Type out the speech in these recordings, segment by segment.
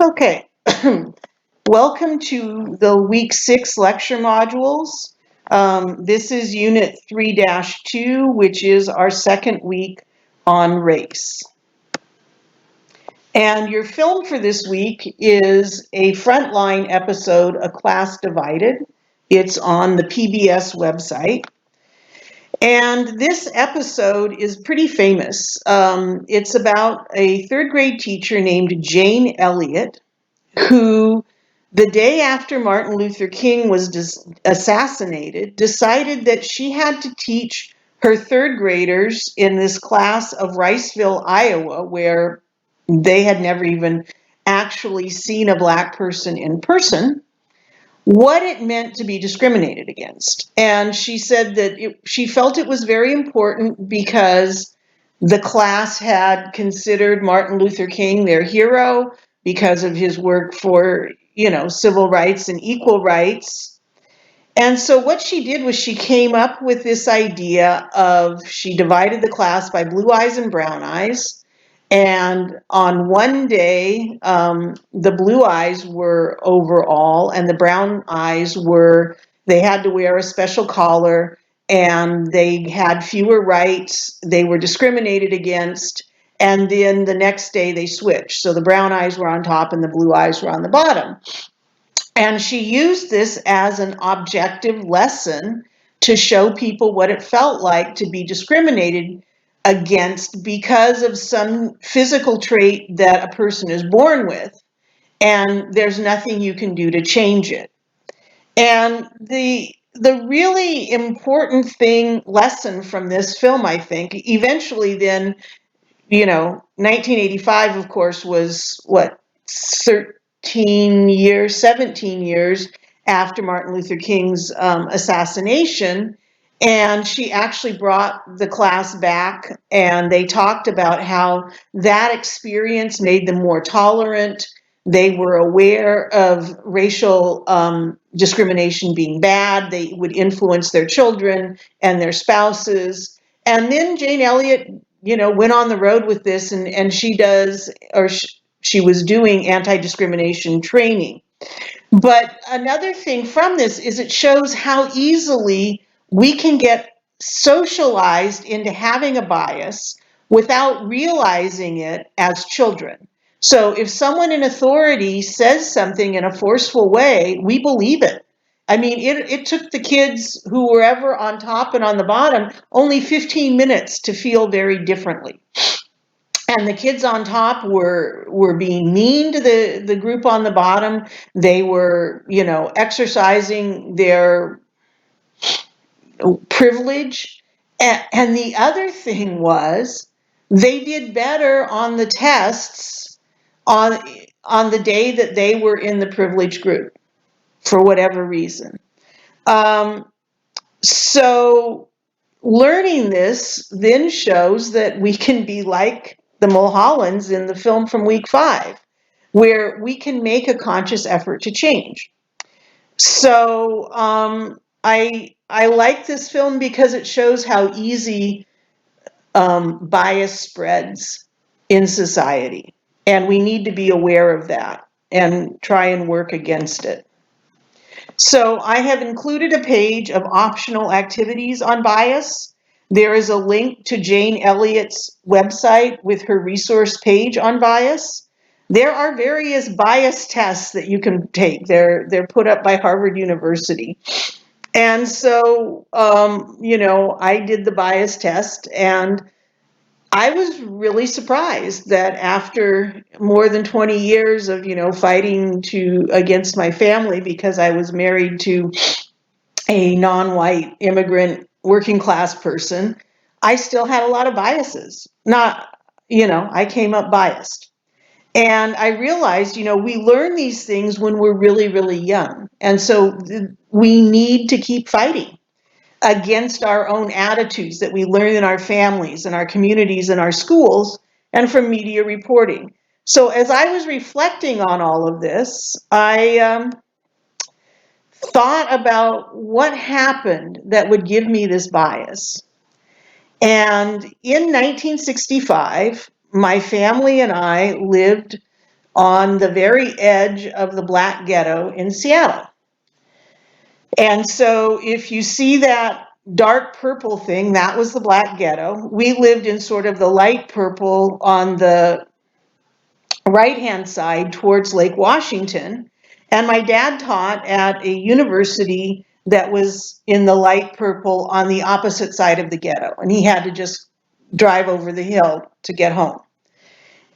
Okay, welcome to the week 6 lecture modules. This is unit 3-2, which is our second week on race. And your film for this week is a frontline episode, A Class Divided. It's on the PBS website. And this episode is pretty famous. It's about a third grade teacher named Jane Elliott, who the day after Martin Luther King was assassinated, decided that she had to teach her third graders in this class of Riceville, Iowa, where they had never even actually seen a Black person in person, what it meant to be discriminated against. And she said that she felt it was very important because the class had considered Martin Luther King their hero because of his work for, civil rights and equal rights. And so what she did was she came up with this idea she divided the class by blue eyes and brown eyes. And on one day, the blue eyes were overall and the brown eyes they had to wear a special collar and they had fewer rights. They were discriminated against. And then the next day they switched. So the brown eyes were on top and the blue eyes were on the bottom. And she used this as an objective lesson to show people what it felt like to be discriminated against because of some physical trait that a person is born with, and there's nothing you can do to change it. And the really important lesson from this film, I think, eventually then, 1985, of course, was 17 years after Martin Luther King's assassination. And she actually brought the class back and they talked about how that experience made them more tolerant. They were aware of racial discrimination being bad. They would influence their children and their spouses. And then Jane Elliott, went on the road with this and she was doing anti-discrimination training. But another thing from this is it shows how easily we can get socialized into having a bias without realizing it as children. So if someone in authority says something in a forceful way, we believe it. I mean, it took the kids who were ever on top and on the bottom only 15 minutes to feel very differently. And the kids on top were being mean to the group on the bottom. They were, exercising their privilege. And the other thing was they did better on the tests on the day that they were in the privileged group for whatever reason. So learning this then shows that we can be like the Mulhollands in the film from week 5, where we can make a conscious effort to change. So I like this film because it shows how easy bias spreads in society, and we need to be aware of that and try and work against it. So I have included a page of optional activities on bias. There is a link to Jane Elliott's website with her resource page on bias. There are various bias tests that you can take. They're put up by Harvard University. And so, I did the bias test and I was really surprised that after more than 20 years of, fighting against my family because I was married to a non-white immigrant working class person, I still had a lot of biases. I came up biased. And I realized, we learn these things when we're really, really young. And so we need to keep fighting against our own attitudes that we learn in our families and our communities and our schools and from media reporting. So as I was reflecting on all of this, I thought about what happened that would give me this bias. And in 1965, my family and I lived on the very edge of the Black Ghetto in Seattle. And so if you see that dark purple thing, that was the Black Ghetto. We lived in sort of the light purple on the right-hand side towards Lake Washington. And my dad taught at a university that was in the light purple on the opposite side of the ghetto. And he had to just drive over the hill to get home.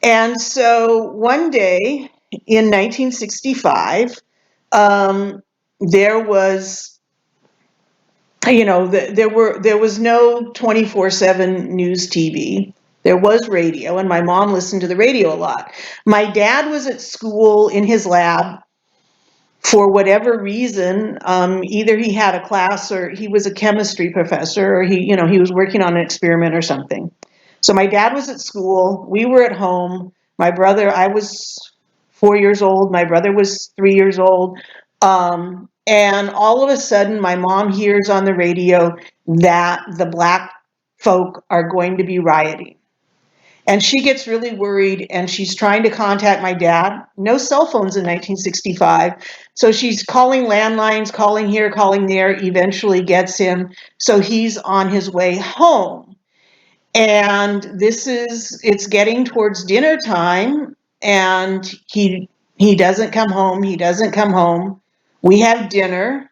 And so one day in 1965, there was, there was no 24/7 news TV. There was radio, and my mom listened to the radio a lot. My dad was at school in his lab for whatever reason. Either he had a class, or he was a chemistry professor, or he was working on an experiment or something. So my dad was at school. We were at home. My brother, I was 4 years old. My brother was 3 years old. And all of a sudden, my mom hears on the radio that the Black folk are going to be rioting. And she gets really worried, and she's trying to contact my dad. No cell phones in 1965. So she's calling landlines, calling here, calling there, eventually gets him. So he's on his way home. And it's getting towards dinner time, and he doesn't come home. He doesn't come home. We have dinner.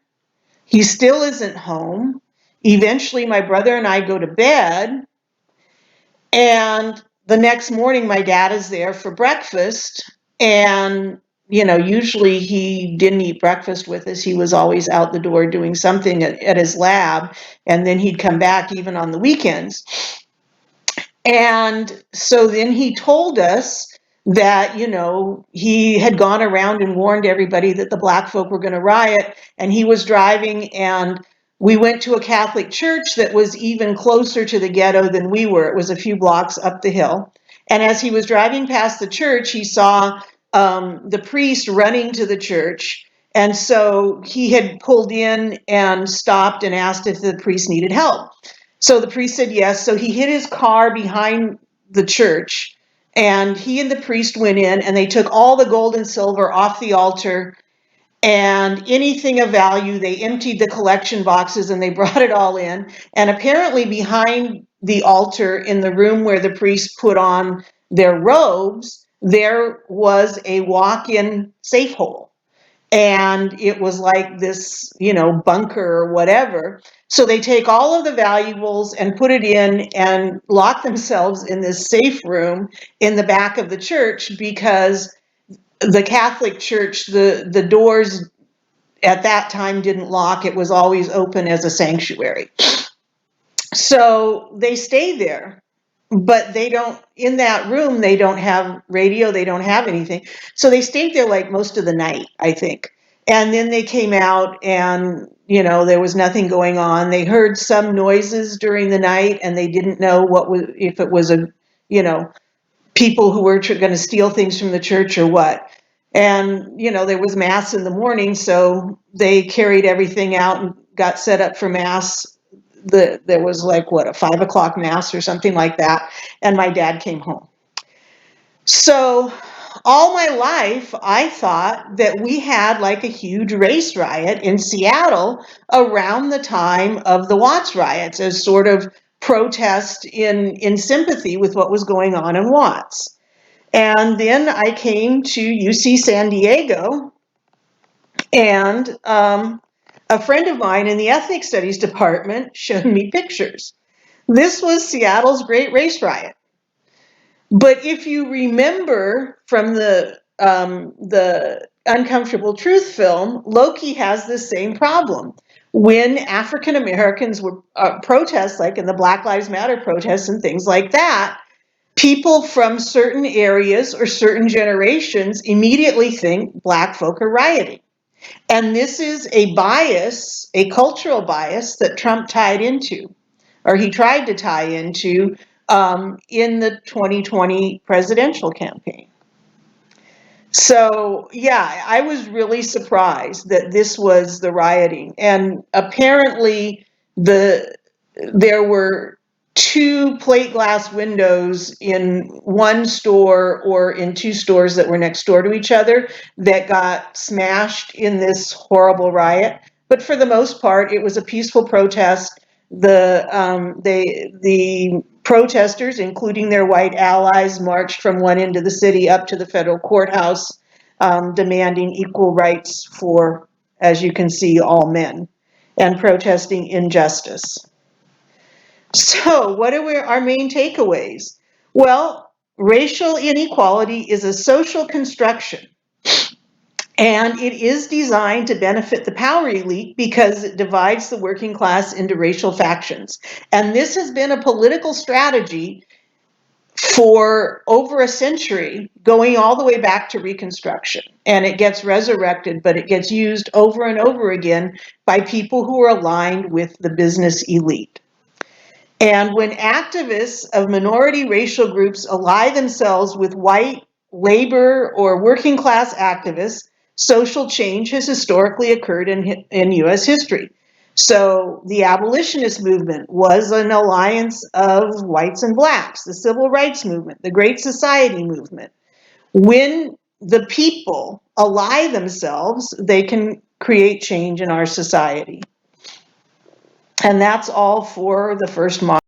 He still isn't home. Eventually, my brother and I go to bed, and the next morning, my dad is there for breakfast, and usually he didn't eat breakfast with us. He was always out the door doing something at his lab, and then he'd come back even on the weekends. And so then he told us that, he had gone around and warned everybody that the Black folk were going to riot, and he was driving, and we went to a Catholic church that was even closer to the ghetto than we were. It was a few blocks up the hill. And as he was driving past the church, he saw the priest running to the church. And so he had pulled in and stopped and asked if the priest needed help. So the priest said yes. So he hid his car behind the church, and he and the priest went in, and they took all the gold and silver off the altar, and anything of value. They emptied the collection boxes, and they brought it all in. And apparently behind the altar, in the room where the priests put on their robes, there was a walk-in safe hole. And it was like this, bunker or whatever. So they take all of the valuables and put it in and lock themselves in this safe room in the back of the church, because the Catholic Church, the doors at that time didn't lock. It was always open as a sanctuary. So they stay there. But in that room, they don't have radio, they don't have anything. So they stayed there like most of the night, I think. And then they came out, and, there was nothing going on. They heard some noises during the night, and they didn't know if it was people who were going to steal things from the church or what. And, there was mass in the morning, so they carried everything out and got set up for mass. There was a 5 o'clock mass or something like that, and my dad came home. So all my life, I thought that we had a huge race riot in Seattle around the time of the Watts riots, as sort of protest in sympathy with what was going on in Watts. And then I came to UC San Diego, and a friend of mine in the ethnic studies department showed me pictures. This was Seattle's Great Race Riot. But if you remember from the Uncomfortable Truth film, Loki has the same problem. When African Americans were protests, like in the Black Lives Matter protests and things like that, people from certain areas or certain generations immediately think Black folk are rioting. And this is a bias, a cultural bias that Trump tied into, or he tried to tie into in the 2020 presidential campaign. So, yeah, I was really surprised that this was the rioting. And apparently there were 2 plate glass windows in one store or in 2 stores that were next door to each other that got smashed in this horrible riot. But for the most part, it was a peaceful protest. The protesters, including their white allies, marched from one end of the city up to the federal courthouse, demanding equal rights for, as you can see, all men, and protesting injustice. So, what are our main takeaways? Well, racial inequality is a social construction, and it is designed to benefit the power elite because it divides the working class into racial factions. And this has been a political strategy for over a century, going all the way back to Reconstruction. And it gets resurrected, but it gets used over and over again by people who are aligned with the business elite. And when activists of minority racial groups ally themselves with white labor or working class activists, social change has historically occurred in US history. So the abolitionist movement was an alliance of whites and blacks, the civil rights movement, the Great Society movement. When the people ally themselves, they can create change in our society. And that's all for the first model.